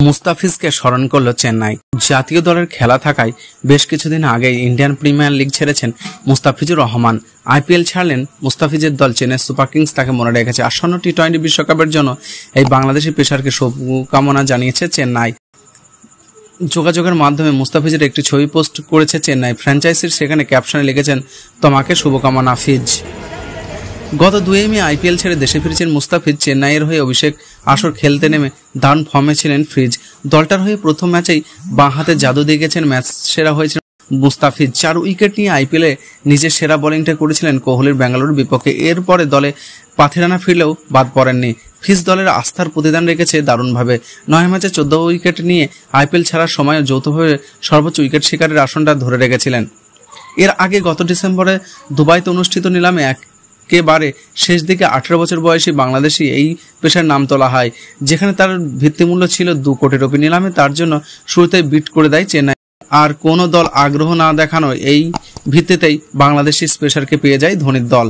মুস্তাফিজকে স্মরণ করল চেন্নাই। জাতীয় দলের খেলা থাকায় বেশ কিছুদিন আগেই ইন্ডিয়ান প্রিমিয়ার লিগ ছেড়েছেন মুস্তাফিজুর রহমান। আইপিএল ছাড়লেন মুস্তাফিজের দল চেন্নাই সুপার কিংস তাকে মনে রেখেছে। আসন্ন টি-20 বিশ্বকাপের জন্য এই বাংলাদেশি পেসারকে শুভকামনা জানিয়েছে চেন্নাই। যোগাযোগের মাধ্যমে মুস্তাফিজের একটি ছবি পোস্ট করেছে চেন্নাই ফ্র্যাঞ্চাইজির, সেখানে ক্যাপশনে লিখেছেন তোমাকে শুভকামনা ফিজ। গত 2 মে আইপিএল ছেড়ে দেশে ফিরেছেন মুস্তাফিজ। চেন্নাইয়ের হয়ে অভিষেক আসর খেলতে নেমে দারুণ ফর্মে ছিলেন ফ্রিজ। দলটার হয়ে প্রথম ম্যাচেই বাঁ হাতে জাদু দিয়ে গেছেন, ম্যাচ সেরা হয়েছেন মুস্তাফিজ। 4 উইকেট নিয়ে আইপিএলে নিজের সেরা বোলিংটা করেছিলেন কোহলির বেঙ্গালুরুর বিপক্ষে। এরপরে দলে পাথিরানা ফিরলেও বাদ পড়েননি। ফিজ দলের আস্থার প্রতিদান রেখেছে দারুণভাবে। 9 ম্যাচে 14 উইকেট নিয়ে আইপিএল ছাড়ার সময় যৌথভাবে সর্বোচ্চ উইকেট শিকারের আসনটা ধরে রেখেছিলেন। এর আগে গত ডিসেম্বরে দুবাইতে অনুষ্ঠিত নিলামে একেবারে শেষ দিকে 18 বছর বয়সী বাংলাদেশি এই পেশার নাম তোলা হয়, যেখানে তার ভিত্তিমূল্য ছিল 2 কোটি রুপি। নিলামে তার জন্য শুরুতেই বিট করে দেয় চেন্নাই। আর কোনো দল আগ্রহ না দেখানো এই ভিত্তিতেই বাংলাদেশি পেসারকে পেয়ে যায় ধোনির দল।